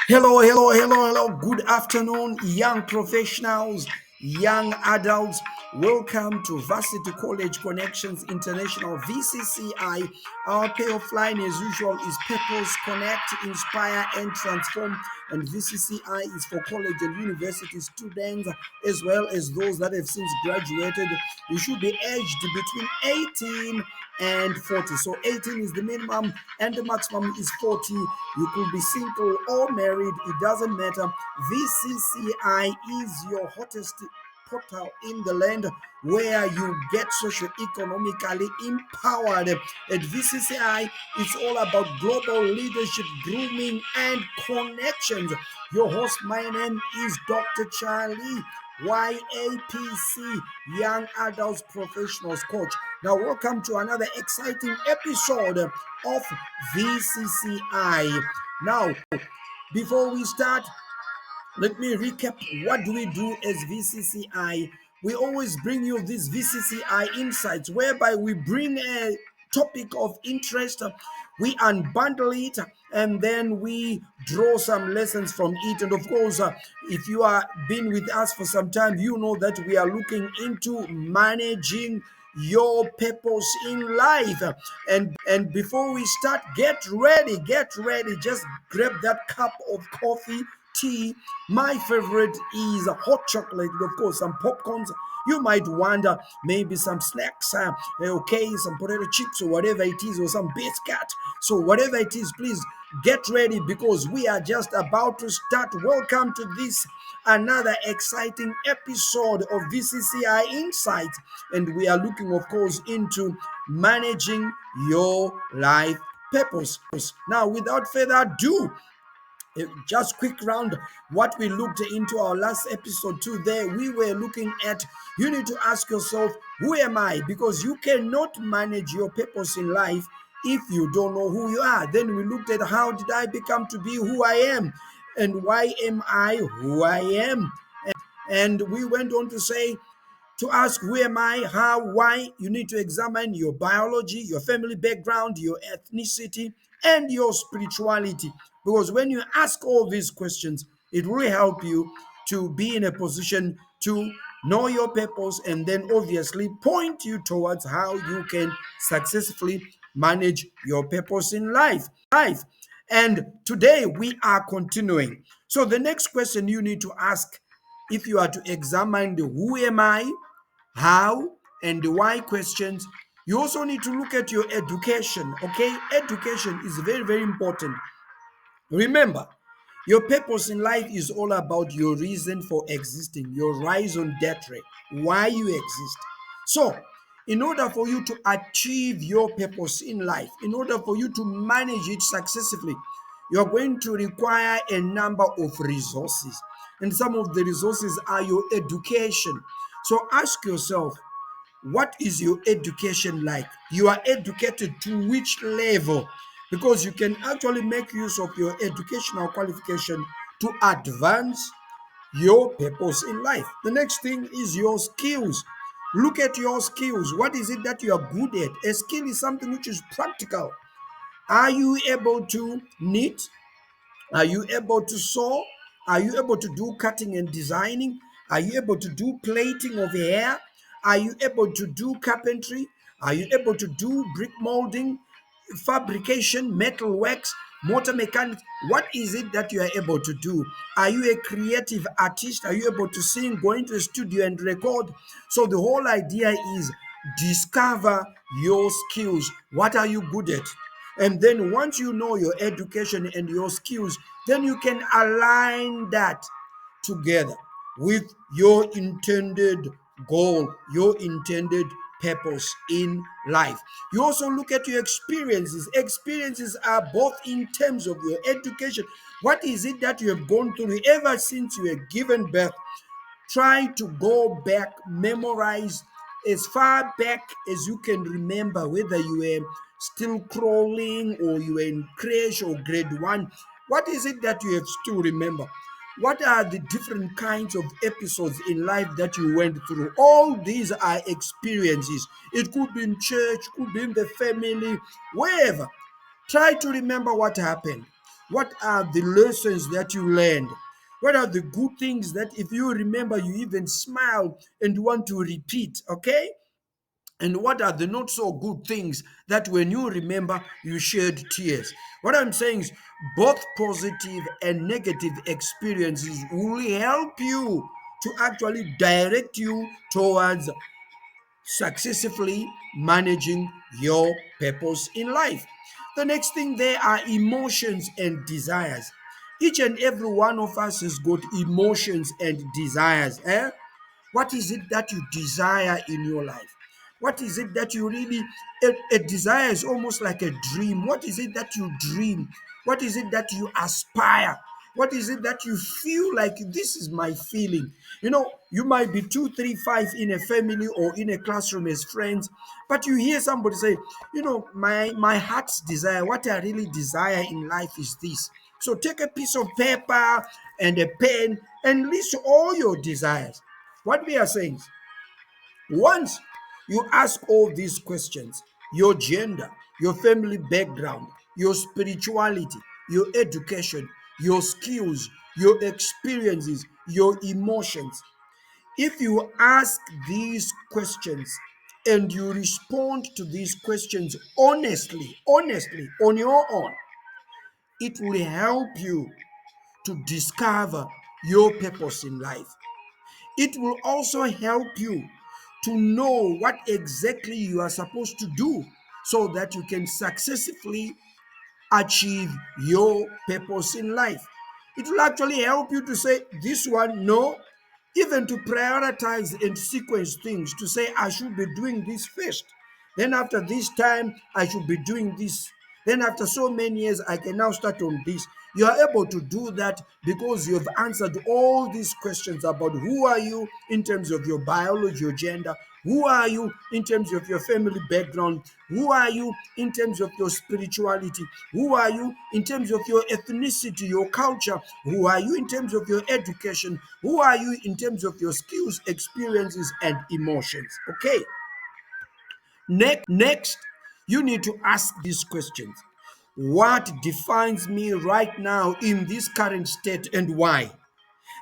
Hello, hello, hello, hello. Good afternoon, young professionals, young adults. Welcome to Varsity College Connections International VCCI. Our payoff line, as usual, is Purpose, Connect, Inspire, and Transform. And VCCI is for college and university students, as well as those that have since graduated. You should be aged between 18 and 40. So 18 is the minimum and the maximum is 40. You could be single or married, it doesn't matter. VCCI is your hottest portal in the land where you get socio-economically empowered. At VCCI, it's all about global leadership, grooming, and connections. Your host, my name is Dr. Charlie, YAPC, Young Adults Professionals Coach. Now, welcome to another exciting episode of VCCI. Now, before we start, let me recap what do we do as VCCI. We always bring you these VCCI insights whereby we bring a topic of interest, we unbundle it, and then we draw some lessons from it. And of course, if you are been with us for some time, you know that we are looking into managing your purpose in life. And before we start, get ready, just grab that cup of coffee, tea. My favorite is hot chocolate, of course, some popcorns. You might wonder maybe some snacks, okay, some potato chips or whatever it is, or some biscuit. So whatever it is, please get ready because we are just about to start. Welcome to this another exciting episode of VCCI Insights, and we are looking, of course, into managing your life purpose. Now, without further ado, just quick round what we looked into our last episode too. There we were looking at, you need to ask yourself, who am I? Because you cannot manage your purpose in life if you don't know who you are. Then we looked at, how did I become to be who I am, and why am I who I am? And we went on to say, to ask who am I, how, why, you need to examine your biology, your family background, your ethnicity, and your spirituality. Because when you ask all these questions, it will help you to be in a position to know your purpose and then obviously point you towards how you can successfully manage your purpose in life. And today we are continuing. So the next question you need to ask, if you are to examine the who am I, how, and the why questions, you also need to look at your education. Okay, education is very, very important. Remember, your purpose in life is all about your reason for existing, your raison d'etre, why you exist. So, in order for you to achieve your purpose in life, in order for you to manage it successfully, you're going to require a number of resources. And some of the resources are your education. So, ask yourself, what is your education like? You are educated to which level? Because you can actually make use of your educational qualification to advance your purpose in life. The next thing is your skills. Look at your skills. What is it that you are good at? A skill is something which is practical. Are you able to knit? Are you able to sew? Are you able to do cutting and designing? Are you able to do plating of hair? Are you able to do carpentry? Are you able to do brick molding, fabrication, metal works, motor mechanics? What is it that you are able to do? Are you a creative artist? Are you able to sing, go into a studio and record? So the whole idea is discover your skills. What are you good at? And then once you know your education and your skills, then you can align that together with your intended goal, your intended purpose in life. You also look at your experiences. Experiences are both in terms of your education. What is it that you have gone through ever since you were given birth? Try to go back, memorize as far back as you can remember, whether you were still crawling or you were in creche or grade one. What is it that you have still remember? What are the different kinds of episodes in life that you went through? All these are experiences. It could be in church, could be in the family, wherever. Try to remember what happened. What are the lessons that you learned? What are the good things that if you remember, you even smile and want to repeat? Okay. And what are the not so good things that when you remember, you shed tears? What I'm saying is, both positive and negative experiences will help you to actually direct you towards successfully managing your purpose in life. The next thing, there are emotions and desires. Each and every one of us has got emotions and desires. What is it that you desire in your life? What is it that you really, a desire is almost like a dream. What is it that you dream? What is it that you aspire? What is it that you feel like this is my feeling? You might be two, three, five in a family or in a classroom as friends, but you hear somebody say, my heart's desire, what I really desire in life is this. So take a piece of paper and a pen and list all your desires. What we are saying, once you ask all these questions, your gender, your family background, your spirituality, your education, your skills, your experiences, your emotions, if you ask these questions and you respond to these questions honestly on your own, it will help you to discover your purpose in life. It will also help you to know what exactly you are supposed to do so that you can successfully achieve your purpose in life. It will actually help you to say, this one, no, even to prioritize and sequence things, to say, I should be doing this first. Then after this time, I should be doing this. Then after so many years, I can now start on this. You are able to do that because you've answered all these questions about who are you in terms of your biology, your gender, who are you in terms of your family background, who are you in terms of your spirituality, who are you in terms of your ethnicity, your culture, who are you in terms of your education, who are you in terms of your skills, experiences, and emotions. Okay. Next, you need to ask these questions. What defines me right now in this current state and why?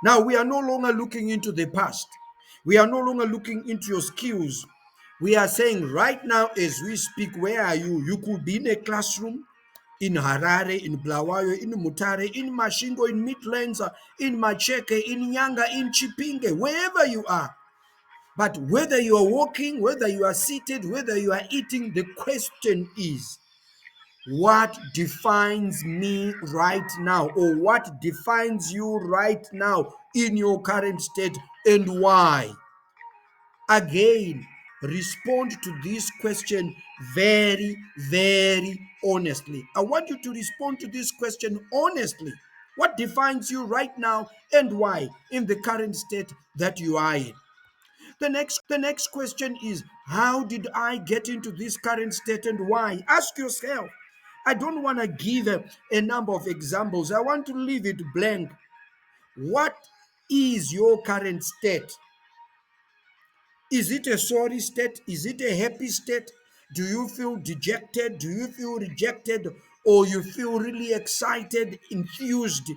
Now, we are no longer looking into the past. We are no longer looking into your skills. We are saying right now, as we speak, where are you? You could be in a classroom in Harare, in Blawayo, in Mutare, in Mashingo, in Midlands, in Macheke, in Yanga, in Chipinge, wherever you are. But whether you are walking, whether you are seated, whether you are eating, the question is, what defines me right now, or what defines you right now in your current state, and why? Again, respond to this question very, very honestly. I want you to respond to this question honestly. What defines you right now and why in the current state that you are in? The next question is, how did I get into this current state and why? Ask yourself. I don't want to give a number of examples. I want to leave it blank. What is your current state? Is it a sorry state? Is it a happy state? Do you feel dejected? Do you feel rejected? Or you feel really excited, enthused?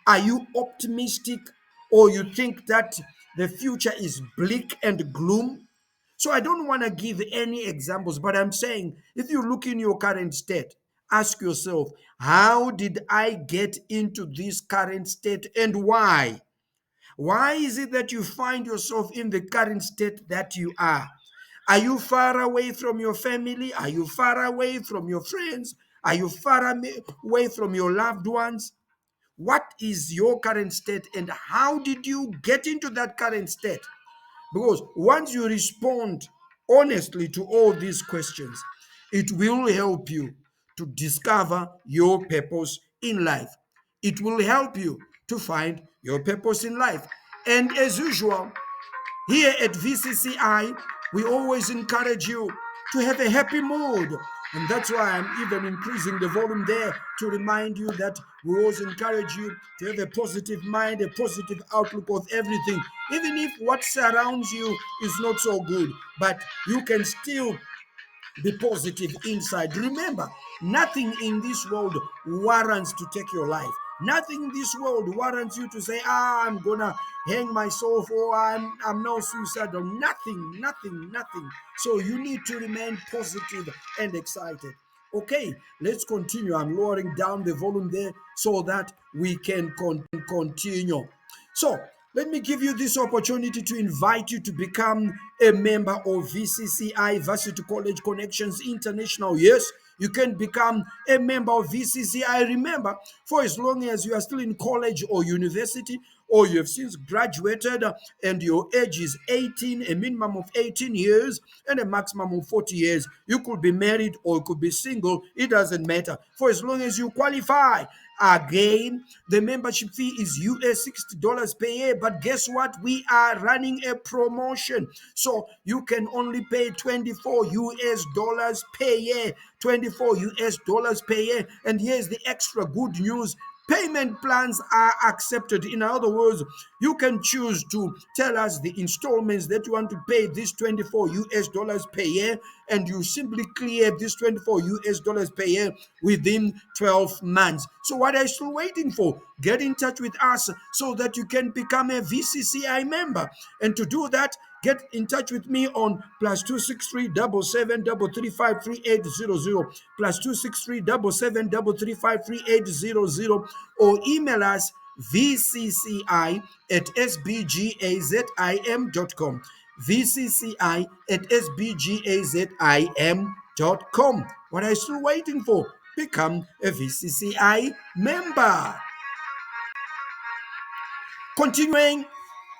Are you optimistic? Or you think that the future is bleak and gloom? So I don't want to give any examples, but I'm saying if you look in your current state, ask yourself, how did I get into this current state and why? Why is it that you find yourself in the current state that you are? Are you far away from your family? Are you far away from your friends? Are you far away from your loved ones? What is your current state and how did you get into that current state? Because once you respond honestly to all these questions, it will help you to discover your purpose in life. It will help you to find your purpose in life. And as usual, here at VCCI, we always encourage you to have a happy mood. And that's why I'm even increasing the volume there to remind you that we always encourage you to have a positive mind, a positive outlook of everything. Even if what surrounds you is not so good, but you can still Be positive inside. Remember, nothing in this world warrants to take your life. Nothing in this world warrants you to say, I'm gonna hang myself, or I'm now suicidal. Nothing. So you need to remain positive and excited. Okay, let's continue. I'm lowering down the volume there so that we can continue. So let me give you this opportunity to invite you to become a member of VCCI, Varsity College Connections International. Yes, you can become a member of VCCI. Remember, for as long as you are still in college or university, or you have since graduated and your age is 18, a minimum of 18 years and a maximum of 40 years. You could be married or you could be single. It doesn't matter. For as long as you qualify. Again, the membership fee is $60 per year. But guess what? We are running a promotion. So you can only pay $24 per year. $24 per year. And here's the extra good news. Payment plans are accepted. In other words, you can choose to tell us the installments that you want to pay this $24 per year, and you simply clear this $24 per year within 12 months. So what are you still waiting for? Get in touch with us so that you can become a VCCI member. And to do that, get in touch with me on +263 7733533800 +263 7733533800, or email us vcci@sbgazim.com, vcci@sbgazim.com. What are you still waiting for? Become a VCCI member. Continuing,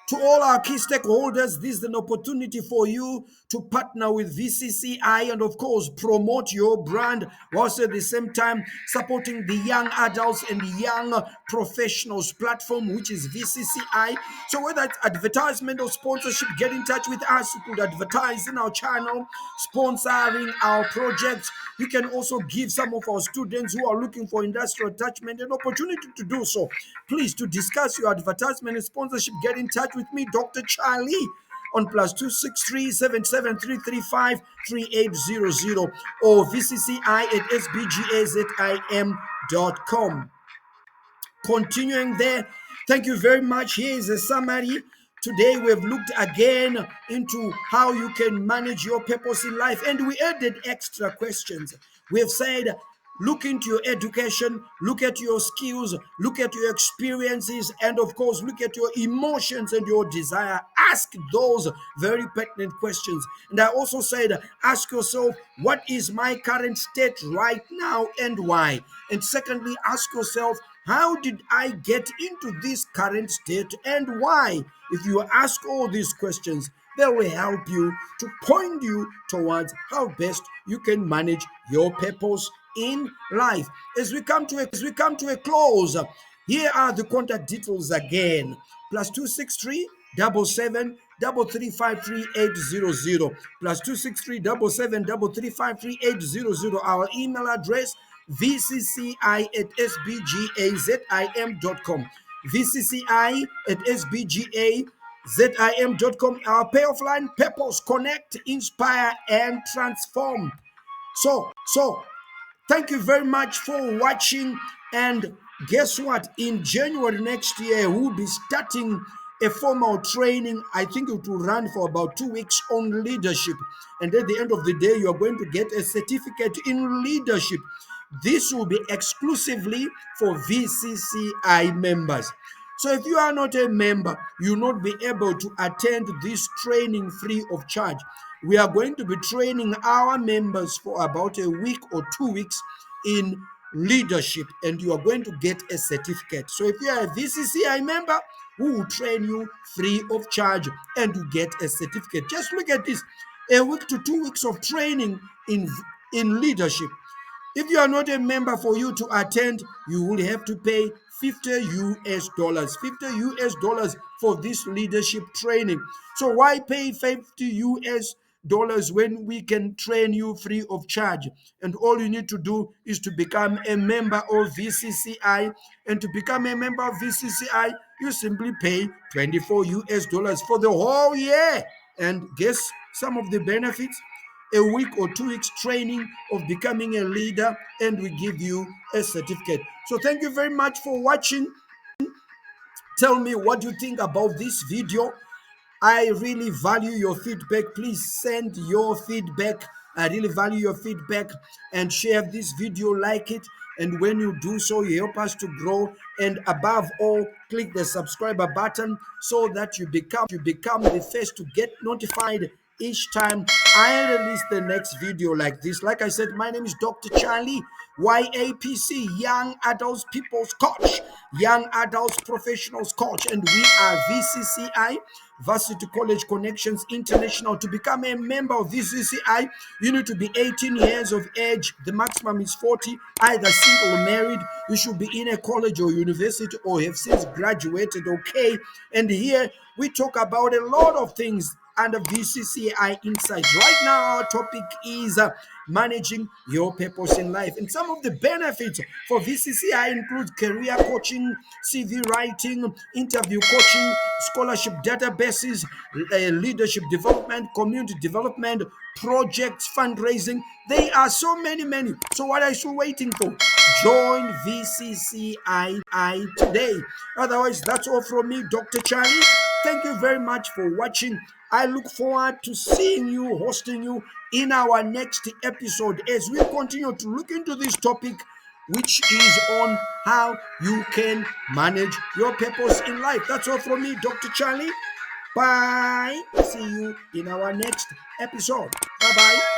to all our key stakeholders, this is an opportunity for you to partner with VCCI and, of course, promote your brand, whilst at the same time supporting the young adults and young professionals platform, which is VCCI. So whether it's advertisement or sponsorship, get in touch with us. You could advertise in our channel, sponsoring our projects. You can also give some of our students who are looking for industrial attachment an opportunity to do so. Please, to discuss your advertisement and sponsorship, get in touch with me, Dr. Charlie, on +263 7733533800, or vcci@sbgazim.com. Continuing there, thank you very much. Here is a summary. Today we've looked again into how you can manage your purpose in life, and we added extra questions. We have said, look into your education, look at your skills, look at your experiences, and of course, look at your emotions and your desire. Ask those very pertinent questions. And I also said, ask yourself, what is my current state right now and why? And secondly, ask yourself, how did I get into this current state and why? If you ask all these questions, they will help you to point you towards how best you can manage your purpose in life. As we come to a close, here are the contact details again. +263 7733533800 +263 7733533800. Our email address, vcci@sbgazim.com, vcci@sbgazim.com. Our payoff line: purpose, connect, inspire, and transform. So thank you very much for watching. And guess what? In January next year, we'll be starting a formal training. I think it will run for about 2 weeks on leadership. And at the end of the day, you are going to get a certificate in leadership. This will be exclusively for VCCI members. So if you are not a member, you will not be able to attend this training free of charge. We are going to be training our members for about a week or 2 weeks in leadership, and you are going to get a certificate. So if you are a VCCI member, we will train you free of charge and you get a certificate. Just look at this: a week to 2 weeks of training in leadership. If you are not a member, for you to attend, you will have to pay $50 for this leadership training. So why pay $50 when we can train you free of charge? And all you need to do is to become a member of VCCI. And to become a member of VCCI, you simply pay $24 for the whole year. And guess some of the benefits: a week or 2 weeks training of becoming a leader, and we give you a certificate. So thank you very much for watching. Tell me what you think about this video. I really value your feedback. Please send your feedback. I really value your feedback, and share this video, like it. And when you do so, you help us to grow. And above all, click the subscriber button so that you become the first to get notified each time I release the next video like this. Like I said, my name is Dr. Charlie, YAPC, Young Adults People's Coach, Young Adults Professionals Coach, and we are VCCI, Varsity College Connections International. To become a member of VCCI, you need to be 18 years of age. The maximum is 40, either single or married. You should be in a college or university or have since graduated, okay? And here we talk about a lot of things under VCCI Insights. Right now, our topic is managing your purpose in life. And some of the benefits for VCCI include career coaching, CV writing, interview coaching, scholarship databases, leadership development, community development, projects, fundraising. There are so many. So what are you waiting for? Join VCCI today. Otherwise, that's all from me, Dr. Charlie. Thank you very much for watching. I look forward to seeing you, hosting you in our next episode as we continue to look into this topic, which is on how you can manage your purpose in life. That's all from me, Dr. Charlie. Bye. See you in our next episode. Bye bye.